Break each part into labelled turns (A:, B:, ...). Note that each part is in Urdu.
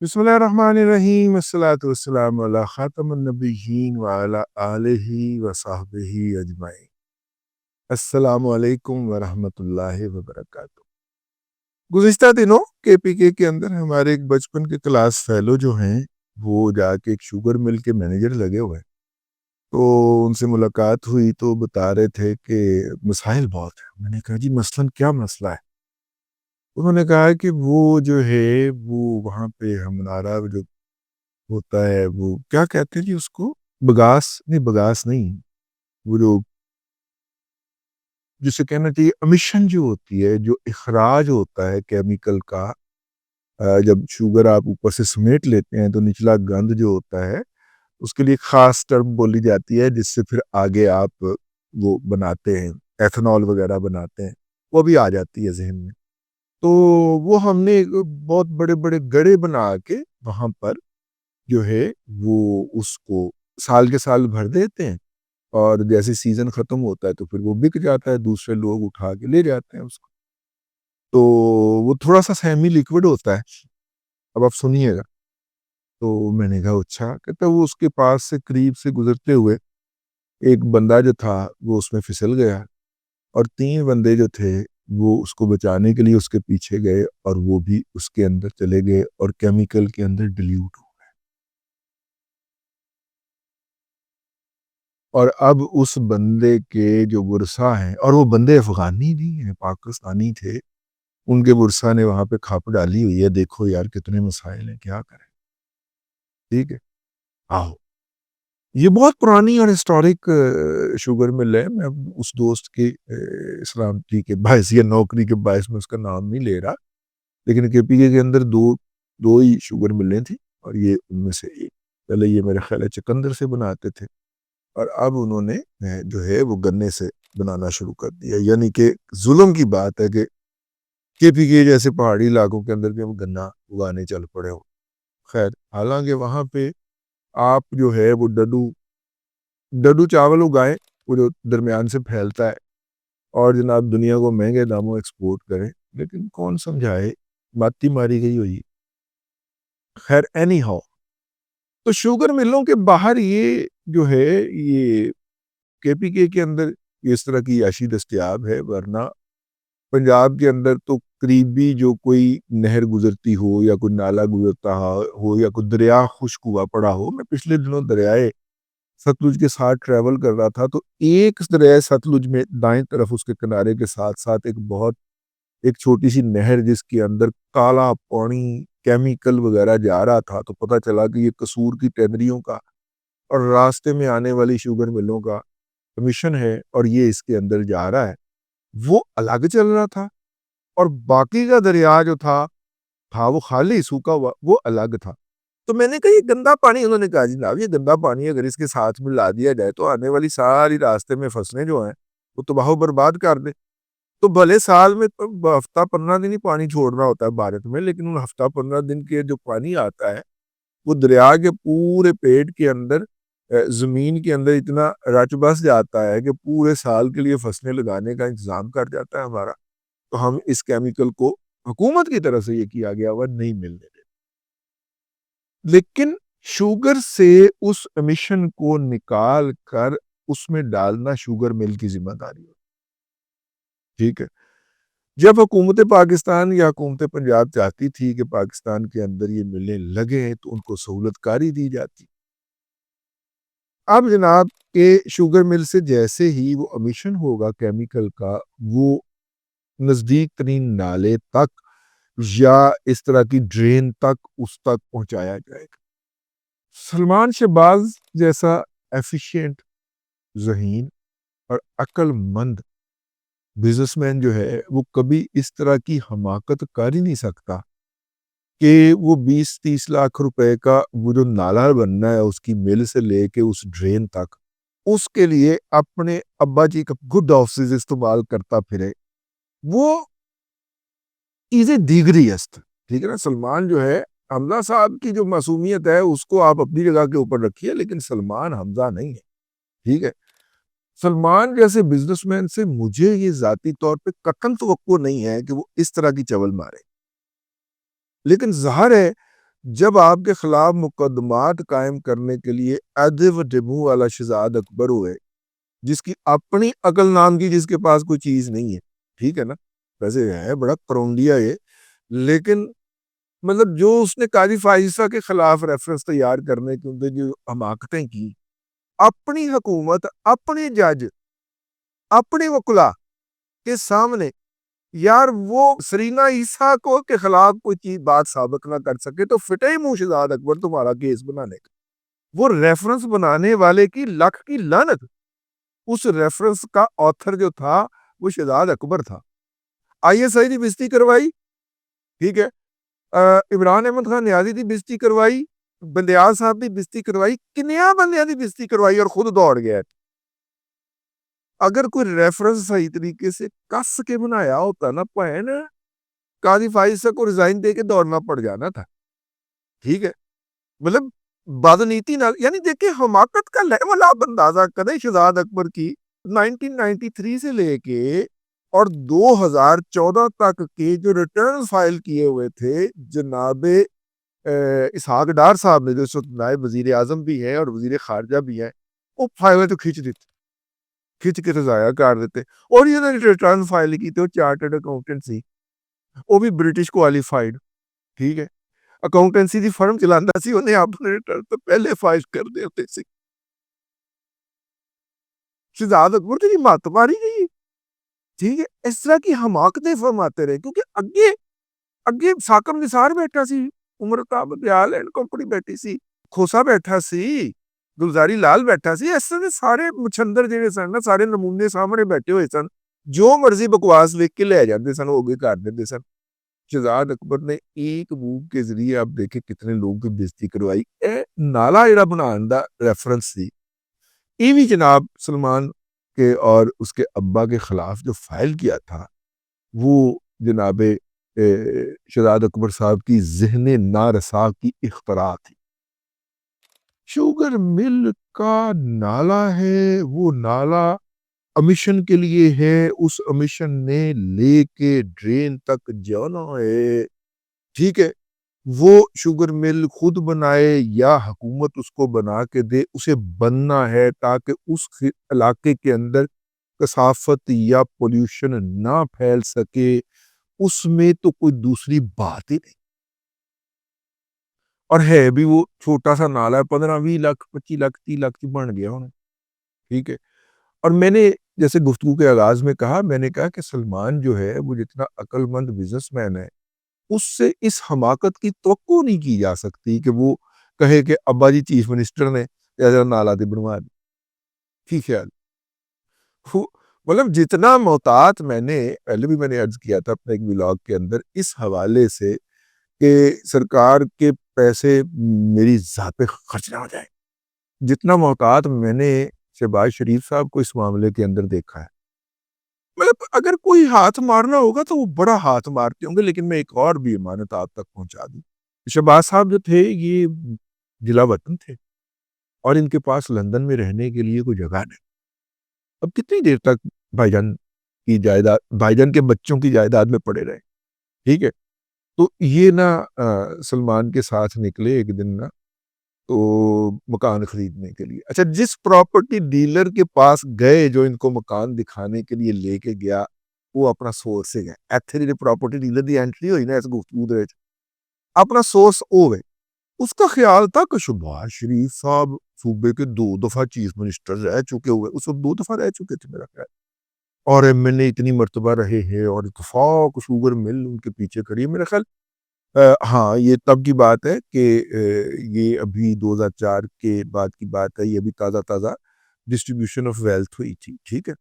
A: بسم اللہ الرحمن الرحیم، الصلاۃ والسلام علی خاتم النبیین وعلی آلہ وصحبہ اجمعین۔ السلام علیکم ورحمۃ اللہ وبرکاتہ۔ گزشتہ دنوں کے پی کے اندر ہمارے ایک بچپن کے کلاس فیلو جو ہیں وہ جا کے ایک شوگر مل کے مینیجر لگے ہوئے ہیں، تو ان سے ملاقات ہوئی تو بتا رہے تھے کہ مسائل بہت ہیں۔ میں نے کہا جی مثلاً کیا مسئلہ ہے؟ انہوں نے کہا کہ وہ جو ہے وہ وہاں پہ ہمارا جو ہوتا ہے وہ کیا کہتے ہیں جی اس کو، بگاس نہیں، وہ جو جسے کہنا چاہیے امیشن جو ہوتی ہے، جو اخراج ہوتا ہے کیمیکل کا، جب شوگر آپ اوپر سے سمیٹ لیتے ہیں تو نچلا گند جو ہوتا ہے اس کے لیے خاص ٹرم بولی جاتی ہے، جس سے پھر آگے آپ وہ بناتے ہیں، ایتھنول وغیرہ بناتے ہیں، وہ بھی آ جاتی ہے ذہن میں۔ تو وہ ہم نے بہت بڑے بڑے گڑھے بنا کے وہاں پر جو ہے وہ اس کو سال کے سال بھر دیتے ہیں، اور جیسے سیزن ختم ہوتا ہے تو پھر وہ بک جاتا ہے، دوسرے لوگ اٹھا کے لے جاتے ہیں اس کو۔ تو وہ تھوڑا سا سیمی لیکوڈ ہوتا ہے، اب آپ سنیے گا۔ تو میں نے کہا اچھا، کہتا وہ اس کے پاس سے قریب سے گزرتے ہوئے ایک بندہ جو تھا وہ اس میں پھسل گیا، اور 3 بندے جو تھے وہ اس کو بچانے کے لیے اس کے پیچھے گئے، اور وہ بھی اس کے اندر چلے گئے اور کیمیکل کے اندر ڈیلیوٹ ہو۔ اور اب اس بندے کے جو ورثہ ہیں، اور وہ بندے افغانی نہیں ہیں، پاکستانی تھے، ان کے ورثہ نے وہاں پہ کھاپ ڈالی ہوئی ہے، دیکھو یار کتنے مسائل ہیں، کیا کریں۔ ٹھیک ہے، آؤ، یہ بہت پرانی اور ہسٹورک شوگر مل ہے۔ میں اس دوست کی سلامتی کے باعث یا نوکری کے باعث میں اس کا نام نہیں لے رہا، لیکن کے پی کے اندر دو ہی شوگر ملیں تھیں، اور یہ ان میں سے ایک۔ پہلے یہ میرے خیال ہے چکندر سے بناتے تھے، اور اب انہوں نے جو ہے وہ گنے سے بنانا شروع کر دیا۔ یعنی کہ ظلم کی بات ہے کہ کے پی کے جیسے پہاڑی علاقوں کے اندر بھی ہم گنا اگانے چل پڑے ہو۔ خیر، حالانکہ وہاں پہ آپ جو ہے وہ ڈڈو چاول اگائیں، وہ جو درمیان سے پھیلتا ہے، اور جناب دنیا کو مہنگے داموں ایکسپورٹ کریں، لیکن کون سمجھائے، ماتی ماری گئی ہوئی۔ خیر اینی ہاؤ، تو شوگر ملوں کے باہر یہ جو ہے یہ کے پی کے اندر اس طرح کی عیاشی دستیاب ہے، ورنہ پنجاب کے اندر تو قریبی جو کوئی نہر گزرتی ہو یا کوئی نالا گزرتا ہو یا کوئی دریا خشک ہوا پڑا ہو۔ میں پچھلے دنوں دریائے ستلج کے ساتھ ٹریول کر رہا تھا، تو ایک دریائے ستلج میں دائیں طرف اس کے کنارے کے ساتھ ساتھ ایک چھوٹی سی نہر، جس کے اندر کالا پانی کیمیکل وغیرہ جا رہا تھا، تو پتہ چلا کہ یہ قصور کی ٹینریوں کا اور راستے میں آنے والی شوگر ملوں کا کمیشن ہے، اور یہ اس کے اندر جا رہا ہے۔ وہ الگ چل رہا تھا، اور باقی کا دریا جو تھا وہ خالی سوکھا ہوا، وہ الگ تھا۔ تو میں نے کہا یہ گندا پانی، انہوں نے کہا جی جناب یہ گندا پانی اگر اس کے ساتھ ملا دیا جائے تو آنے والی ساری راستے میں فصلیں جو ہیں وہ تباہ و برباد کر دے۔ تو بھلے سال میں ہفتہ 15 دن ہی پانی چھوڑنا ہوتا ہے بھارت میں، لیکن ان ہفتہ 15 دن کے جو پانی آتا ہے وہ دریا کے پورے پیٹ کے اندر زمین کے اندر اتنا رچ بس جاتا ہے کہ پورے سال کے لیے فصلیں لگانے کا انتظام کر جاتا ہے ہمارا۔ تو ہم اس کیمیکل کو حکومت کی طرف سے یہ کیا گیا ہوا نہیں ملنے دیتے، لیکن شوگر سے اس امیشن کو نکال کر اس میں ڈالنا شوگر مل کی ذمہ داری ہے۔ ٹھیک ہے، جب حکومت پاکستان یا حکومت پنجاب چاہتی تھی کہ پاکستان کے اندر یہ ملیں لگے تو ان کو سہولت کاری دی جاتی۔ اب جناب کہ شوگر مل سے جیسے ہی وہ امیشن ہوگا کیمیکل کا، وہ نزدیک ترین نالے تک یا اس طرح کی ڈرین تک اس تک پہنچایا جائے گا۔ سلمان شہباز جیسا ایفیشینٹ، ذہین اور عقل مند بزنس مین جو ہے وہ کبھی اس طرح کی حماقت کر ہی نہیں سکتا کہ وہ 20-30 لاکھ روپے کا وہ جو نالا بننا ہے اس کی مل سے لے کے اس ڈرین تک، اس کے لیے اپنے ابا جی کا گڈ آفسز استعمال کرتا پھرے۔ وہ چیزیں دیگری است، ٹھیک ہے نا۔ سلمان جو ہے، حمزہ صاحب کی جو معصومیت ہے اس کو آپ اپنی جگہ کے اوپر رکھیے، لیکن سلمان حمزہ نہیں ہے، ٹھیک ہے۔ سلمان جیسے بزنس مین سے مجھے یہ ذاتی طور پہ قطعاً توقع نہیں ہے کہ وہ اس طرح کی چول مارے، لیکن ظاہر ہے جب آپ کے خلاف مقدمات قائم کرنے کے لیے ادب و ڈبو والا شہزاد اکبر ہوئے، جس کی اپنی عقل نام کی جس کے پاس کوئی چیز نہیں ہے، ٹھیک ہے نا، ویسے ہے بڑا کروندیا ہے، لیکن مطلب جو اس نے قاضی فائزہ کے خلاف ریفرنس تیار کرنے کے اندر جو حماقتیں کی، اپنی حکومت، اپنے جج، اپنے وکلا کے سامنے، یار وہ سرینا عیسیٰ کو کے خلاف کوئی چیز بات ثابت نہ کر سکے تو فٹے ہی منہ شہزاد اکبر تمہارا کیس بنانے کا۔ وہ ریفرنس بنانے والے کی لاکھ کی لعنت، اس ریفرنس کا آتھر جو تھا وہ شہزاد اکبر تھا۔ آئی ایس آئی نے بےزتی کروائی، ٹھیک ہے، عمران احمد خان نیازی دی بےزتی کروائی، بندیال صاحب دی بےزتی کروائی، کنیا بندیاں دی بےزتی کروائی اور خود دوڑ گیا۔ اگر کوئی ریفرنس صحیح طریقے سے کس کے بنایا ہوتا نا پہن، قاضی فائزہ کو ریزائن دے کے دوڑنا پڑ جانا تھا، ٹھیک ہے، مطلب بدنیتی نہ، یعنی دیکھیں حماقت کا لیول آپ اندازہ کریں شہزاد اکبر کی 1993 سے لے کے اور 2014 تک کے جو ریٹرن فائل کیے ہوئے تھے جناب اسحاق ڈار صاحب نے، جو اس وقت نائب وزیر اعظم بھی ہے اور وزیر خارجہ بھی ہے، وہ فائلیں تو کھینچ دیتے، کھینچ کے تو ضائع کر دیتے۔ اور یہ ریٹرن فائل کی تو چارٹرڈ اکاؤنٹنٹ سی، وہ بھی برٹش کوالیفائڈ، ٹھیک ہے، اکاؤنٹنسی دی فرم چلانا سی، انہیں اپنے ریٹرن تو پہلے فائل کر دیتے سی۔ شہزاد اکبر کی مات ماری گئی، ٹھیک ہے، اس طرح کی حماقتیں فرماتے رہے، کیونکہ اگے ساکم نثار بیٹھا سی، عمر تاب دیال اینڈ کمپنی بیٹھی سی، کھوسا بیٹھا سی، گلزاری لال بیٹھا سی، اس طرح سارے مچھندر جڑے سن نا، سارے نمونے سامنے بیٹھے ہوئے سن، جو مرضی بکواس لکھ کے لے جاتے سن، وہ بھی کر دیتے سن۔ شہزاد اکبر نے ایک بک کے ذریعے آپ دیکھیں کتنے لوگوں کی بےزتی کروائی۔ اے نالا جڑا بنان دا ریفرنس سی، یہ بھی جناب سلمان کے اور اس کے ابا کے خلاف جو فائل کیا تھا، وہ جناب شہزاد اکبر صاحب کی ذہن نارسا کی اختراع تھی۔ شوگر مل کا نالا ہے، وہ نالا امیشن کے لیے ہے، اس امیشن نے لے کے ڈرین تک جانا ہے، ٹھیک ہے، وہ شوگر مل خود بنائے یا حکومت اس کو بنا کے دے، اسے بننا ہے تاکہ اس علاقے کے اندر کثافت یا پولیوشن نہ پھیل سکے، اس میں تو کوئی دوسری بات ہی نہیں۔ اور ہے بھی وہ چھوٹا سا نالا ہے، 15-20 لاکھ 25 لاکھ 30 لاکھ کی بن گیا ہونا، ٹھیک ہے۔ اور میں نے جیسے گفتگو کے آغاز میں کہا، میں نے کہا کہ سلمان جو ہے وہ جتنا عقل مند بزنس مین ہے، اس سے اس حماقت کی توقع نہیں کی جا سکتی کہ وہ کہے کہ ابا جی چیف منسٹر نے نالا دے بنوا دی، ٹھیک ہے۔ مطلب جتنا محتاط، میں نے پہلے بھی میں نے عرض کیا تھا اپنے ایک ولاگ کے اندر اس حوالے سے کہ سرکار کے پیسے میری ذات پہ خرچ نہ ہو جائے، جتنا محتاط میں نے شہباز شریف صاحب کو اس معاملے کے اندر دیکھا ہے۔ مطلب اگر کوئی ہاتھ مارنا ہوگا تو وہ بڑا ہاتھ مارتے ہوں گے، لیکن میں ایک اور بھی امانت آپ تک پہنچا دوں۔ شہباز صاحب جو تھے یہ جلا وطن تھے اور ان کے پاس لندن میں رہنے کے لیے کوئی جگہ نہیں۔ اب کتنی دیر تک بھائی جان کی جائیداد، بھائی جان کے بچوں کی جائیداد میں پڑے رہے، ٹھیک ہے۔ تو یہ نا سلمان کے ساتھ نکلے ایک دن نا، تو مکان خریدنے کے لیے، اچھا جس پراپرٹی ڈیلر کے پاس گئے جو ان کو مکان دکھانے کے لیے لے کے گیا، وہ اپنا سورس سے گئے، ایتھے جو پراپرٹی ڈیلر دی انٹری ہوئی نا اس گفتگو دے وچ، اپنا سورس ہوئے، اس کا خیال تھا کہ شہباز شریف صاحب صوبے کے 2 دفعہ چیف منسٹر رہ چکے ہوئے، اس وقت 2 دفعہ رہ چکے تھے میرا خیال، اور ایم این اے اتنی مرتبہ رہے ہیں، اور اتفاق شوگر مل ان کے پیچھے کھڑی ہے میرا خیال۔ ہاں یہ تب کی بات ہے کہ یہ ابھی 2004 کے بعد کی بات ہے، یہ ابھی تازہ تازہ ڈسٹریبیوشن آف ویلتھ ہوئی تھی، ٹھیک ہے۔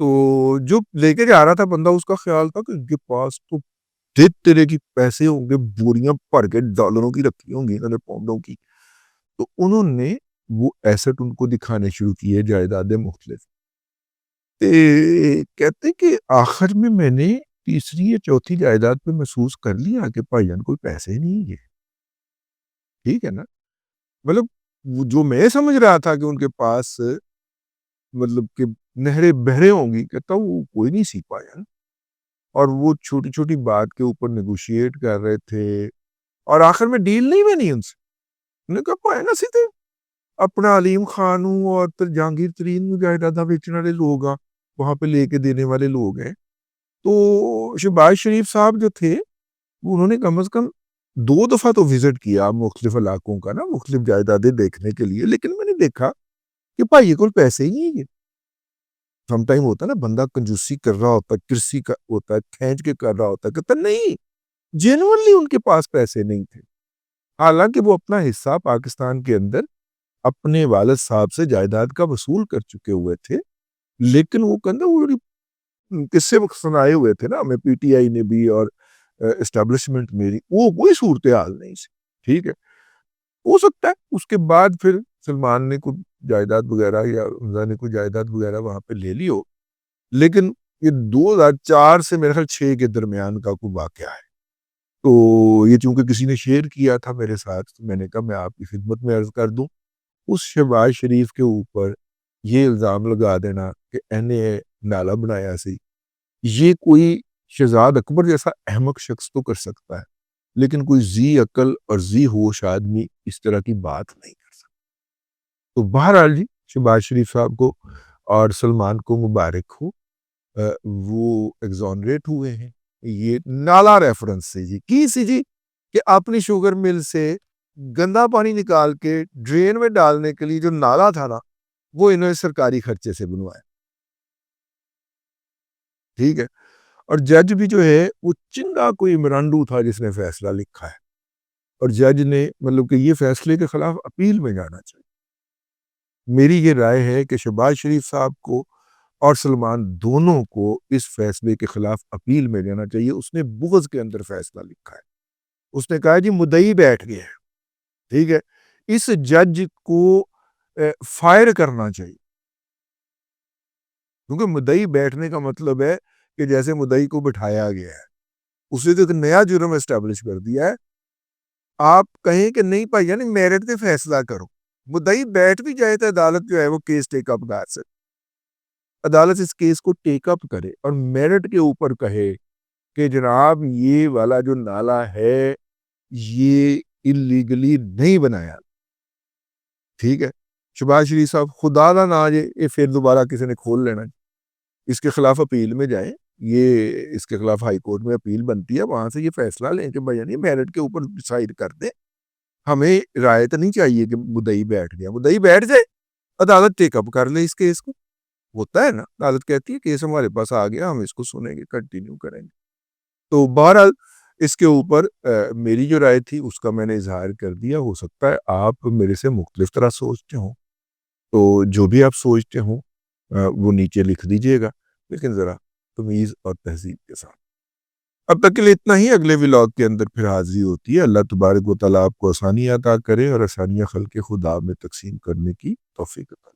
A: تو جو لے کے جا رہا تھا بندہ، اس کا خیال تھا کہ ان کے پاس تو دے طرح کی پیسے ہوں گے، بوریاں بھر کے ڈالروں کی رکھی ہوں گی، انہوں نے پاؤنڈوں کی، تو انہوں نے وہ ایسٹ ان کو دکھانے شروع کیے، جائیدادیں مختلف۔ کہتے کہ آخر میں نے تیسری یا چوتھی جائیداد پہ محسوس کر لیا کہ بھائی جان کوئی پیسے نہیں ہے، ٹھیک ہے نا، مطلب جو میں سمجھ رہا تھا کہ ان کے پاس مطلب کہ نہریں بہریں ہوں گی، کہتا وہ کوئی نہیں سی پایا، اور وہ چھوٹی چھوٹی بات کے اوپر نیگوشیٹ کر رہے تھے، اور آخر میں ڈیل نہیں بنی ان سے. انہوں نے کہا پائے نا سیدھے اپنا علیم خان ہوں اور جہانگیر ترین جائیداداں بیچنے والے لوگ ہیں, وہاں پہ لے کے دینے والے لوگ ہیں. تو شہباز شریف صاحب جو تھے انہوں نے کم از کم 2 دفعہ تو وزٹ کیا مختلف علاقوں کا نا, مختلف جائیدادیں دیکھنے کے لیے, لیکن میں نے دیکھا کہ بھائی یہ کوئی پیسے ہی نہیں ہے. سم ٹائم ہوتا ہے نا بندہ کنجوسی کر رہا ہوتا ہے, کرسی کا ہوتا ہے, کھینچ کے کر رہا ہوتا ہے, کہتا نہیں جینوئنلی ان کے پاس پیسے نہیں تھے. حالانکہ وہ اپنا حصہ پاکستان کے اندر اپنے والد صاحب سے جائیداد کا وصول کر چکے ہوئے تھے, لیکن وہ کہنا وہ قصے سنائے ہوئے تھے نا ہمیں پی ٹی آئی نے بھی اور اسٹیبلشمنٹ میری, وہ کوئی صورتحال نہیں سی. ٹھیک ہے, ہو سکتا ہے اس کے بعد پھر سلمان نے کوئی جائیداد وغیرہ یا حمزہ نے کوئی جائیداد وغیرہ وہاں پہ لے لی ہو, لیکن یہ 2004 سے میرے خیال 6 کے درمیان کا کوئی واقعہ ہے. تو یہ چونکہ کسی نے شیئر کیا تھا میرے ساتھ, تو میں نے کہا میں آپ کی خدمت میں عرض کر دوں. اس شہباز شریف کے اوپر یہ الزام لگا دینا کہ اے نالا بنایا سی, یہ کوئی شہزاد اکبر جیسا احمق شخص تو کر سکتا ہے, لیکن کوئی ذی عقل اور ذی ہوش آدمی اس طرح کی بات نہیں کر سکتا. تو بہرحال جی شہباز شریف صاحب کو اور سلمان کو مبارک ہو, وہ ایگزونریٹ ہوئے ہیں. یہ نالا ریفرنس سے جی کی سی جی کہ اپنی شوگر مل سے گندا پانی نکال کے ڈرین میں ڈالنے کے لیے جو نالا تھا نا, وہ انہوں نے سرکاری خرچے سے بنوایا. ٹھیک ہے, اور جج بھی جو ہے وہ چنگا کوئی مرانڈو تھا جس نے فیصلہ لکھا ہے, اور جج نے مطلب کہ یہ فیصلے کے خلاف اپیل میں جانا چاہیے. میری یہ رائے ہے کہ شہباز شریف صاحب کو اور سلمان دونوں کو اس فیصلے کے خلاف اپیل میں جانا چاہیے. اس نے بغض کے اندر فیصلہ لکھا ہے. اس نے کہا جی مدعی بیٹھ گیا ہے, ٹھیک ہے, اس جج کو فائر کرنا چاہیے, کیونکہ مدعی بیٹھنے کا مطلب ہے کہ جیسے مدعی کو بٹھایا گیا ہے, اسے تو ایک نیا جرم اسٹیبلش کر دیا ہے. آپ کہیں کہ نہیں بھائی یعنی میرٹ پہ فیصلہ کرو, مدعی بیٹھ بھی جائے تو عدالت جو ہے وہ کیس ٹیک اپ کر سکے. عدالت اس کیس کو ٹیک اپ کرے اور میرٹ کے اوپر کہے کہ جناب یہ والا جو نالا ہے یہ اللیگلی نہیں بنایا. ٹھیک ہے, شہباز شریف صاحب خدا نہ آ جائے یہ پھر دوبارہ کسی نے کھول لینا, اس کے خلاف اپیل میں جائیں, یہ اس کے خلاف ہائی کورٹ میں اپیل بنتی ہے, وہاں سے یہ فیصلہ لیں کہ بھائی یعنی میرٹ کے اوپر ڈیسائیڈ کر دیں. ہمیں رائے تو نہیں چاہیے کہ مدعی بیٹھ گیا, مدعی بیٹھ جائے عدالت ٹیک اپ کر لے اس کیس کو. ہوتا ہے نا, عدالت کہتی ہے کیس ہمارے پاس آ گیا, ہم اس کو سنیں گے, کنٹینیو کریں گے. تو بہرحال اس کے اوپر میری جو رائے تھی اس کا میں نے اظہار کر دیا. ہو سکتا ہے آپ میرے سے مختلف طرح سوچتے ہوں, تو جو بھی آپ سوچتے ہوں وہ نیچے لکھ دیجئے گا, لیکن ذرا تمیز اور تہذیب کے ساتھ. اب تک کے لیے اتنا ہی, اگلے ولاگ کے اندر پھر حاضری ہوتی ہے. اللہ تبارک و تعالیٰ آپ کو آسانی عطا کرے اور آسانیاں خلق خدا میں تقسیم کرنے کی توفیق عطا کرے.